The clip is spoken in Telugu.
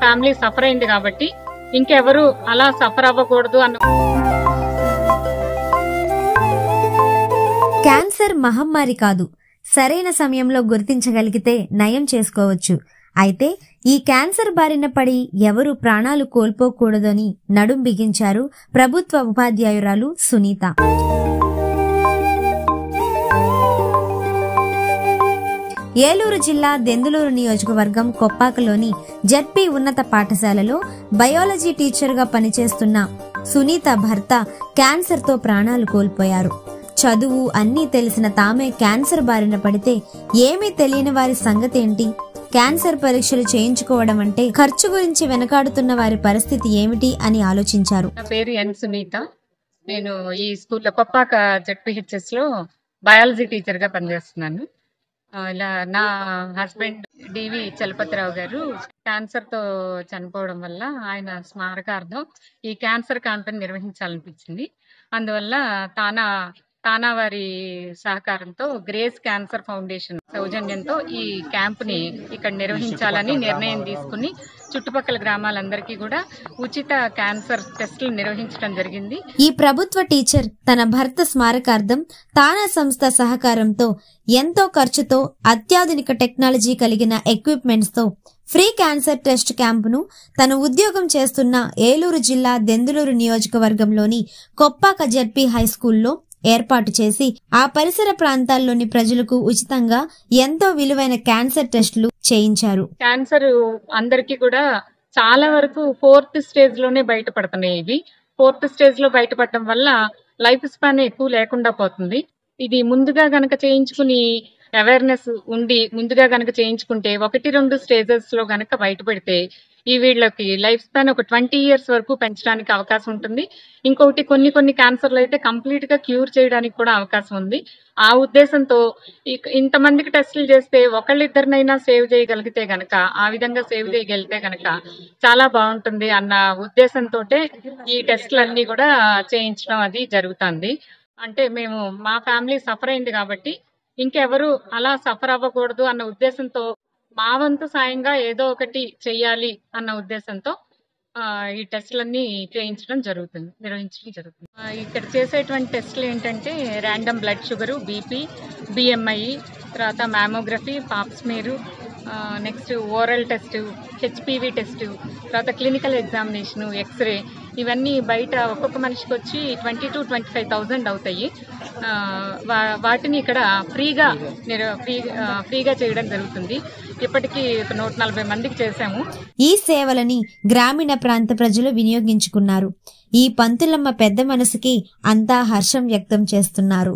ఫ్యామిలీ సఫర్ అయింది కాబట్టి ఇంకెవరు అలా సఫర్ అవ్వకూడదు అన్న. క్యాన్సర్ మహమ్మారి కాదు, సరైన సమయంలో గుర్తించగలిగితే నయం చేసుకోవచ్చు. అయితే ఈ క్యాన్సర్ బారిన పడి ఎవరు ప్రాణాలు కోల్పోకూడదని నడుం బిగించారు ప్రభుత్వ ఉపాధ్యాయురాలు సునీత. ఏలూరు జిల్లా దెందులూరు నియోజకవర్గం కొప్పాకలోని జెడ్పీ ఉన్నత పాఠశాలలో బయాలజీ టీచర్గా పనిచేస్తున్న సునీత భర్త క్యాన్సర్తో ప్రాణాలు కోల్పోయారు. చదువు అన్నీ తెలిసిన తామే క్యాన్సర్ బారిన పడితే ఏమీ తెలియని వారి సంగతేంటి? క్యాన్సర్ పరీక్షలు చేయించుకోవడం అంటే ఖర్చు గురించి వెనకాడుతున్న వారి పరిస్థితి ఏమిటి అని ఆలోచించారు. నా పేరు ఎన్ సునీత. నేను ఈ స్కూల్లో కొప్పాక జెడ్పీహెచ్ఎస్ లో బయాలజీ టీచర్ గా పనిచేస్తున్నాను. ఇలా నా హస్బెండ్ డివి చలపతిరావు గారు క్యాన్సర్ తో చనిపోవడం వల్ల ఆయన స్మారకార్థం ఈ క్యాన్సర్ క్యాంపెయిన్ నిర్వహించాలనిపించింది. అందువల్ల తానా వారి సహకారంతో గ్రేస్ క్యాన్సర్ ఫౌండేషన్ సౌజన్యంతో ఈ క్యాంప్ ని ఇక్కడ నిర్వహించాలని నిర్ణయం తీసుకుని చుట్టుపక్కల గ్రామాలందరికీ కూడా ఉచిత క్యాన్సర్ టెస్టులు నిర్వహించడం జరిగింది. ఈ ప్రభుత్వ టీచర్ తన భర్త స్మారకార్థం తానా సంస్థ సహకారంతో ఎంతో ఖర్చుతో అత్యాధునిక టెక్నాలజీ కలిగిన ఎక్విప్మెంట్స్ తో ఫ్రీ క్యాన్సర్ టెస్ట్ క్యాంపును తన ఉద్యోగం చేస్తున్న ఏలూరు జిల్లా దెందులూరు నియోజకవర్గంలోని కొప్పాక జెడ్పీ హై స్కూల్లో ఏర్పాటు చేసి ఆ పరిసర ప్రాంతాల్లోని ప్రజలకు ఉచితంగా ఎంతో విలువైన క్యాన్సర్ టెస్టులు చేయించారు. క్యాన్సర్ అందరికీ కూడా చాలా వరకు 4th స్టేజ్ లోనే బయటపడుతున్నాయి. ఇవి 4th స్టేజ్ లో బయటపడటం వల్ల లైఫ్ స్పాన్ ఎక్కువ లేకుండా పోతుంది. ఇది ముందుగా గనక చేయించుకుని అవేర్నెస్ ఉండి ముందుగా గనక చేయించుకుంటే 1-2 స్టేజెస్ లో గనక బయటపడితే ఈ వీళ్ళకి లైఫ్ స్పాన్ ఒక 20 years వరకు పెంచడానికి అవకాశం ఉంటుంది. ఇంకొకటి కొన్ని క్యాన్సర్లు అయితే కంప్లీట్ గా క్యూర్ చేయడానికి కూడా అవకాశం ఉంది. ఆ ఉద్దేశంతో ఇంతమందికి టెస్టులు చేస్తే ఒకళ్ళిద్దరినైనా సేవ్ చేయగలిగితే గనక ఆ విధంగా సేవ్ చేయగలిగితే గనక చాలా బాగుంటుంది అన్న ఉద్దేశంతో ఈ టెస్టులన్నీ కూడా చేయించడం అది జరుగుతుంది. అంటే మేము మా ఫ్యామిలీ సఫర్ అయింది కాబట్టి ఇంకెవరు అలా సఫర్ అవ్వకూడదు అన్న ఉద్దేశంతో మా వంతు సాయంగా ఏదో ఒకటి చెయ్యాలి అన్న ఉద్దేశంతో ఈ టెస్టులన్నీ నిర్వహించడం జరుగుతుంది. ఇక్కడ చేసేటువంటి టెస్టులు ఏంటంటే random blood sugar, BP, BMI, తర్వాత mammography, pap smear, next oral test, HPV test, తర్వాత క్లినికల్ ఎగ్జామినేషను, ఎక్స్రే, ఇవన్నీ బయట ఒక్కొక్క మనిషికి వచ్చి 20,000 to 25,000 అవుతాయి. వాటిని ఇక్కడ ఫ్రీగా చేయడం జరుగుతుంది. ఇప్పటికీ 140 మందికి చేశాము. ఈ సేవలని గ్రామీణ ప్రాంత ప్రజలు వినియోగించుకున్నారు. ఈ పంతులమ్మ పెద్ద మనసుకి అంతా హర్షం వ్యక్తం చేస్తున్నారు.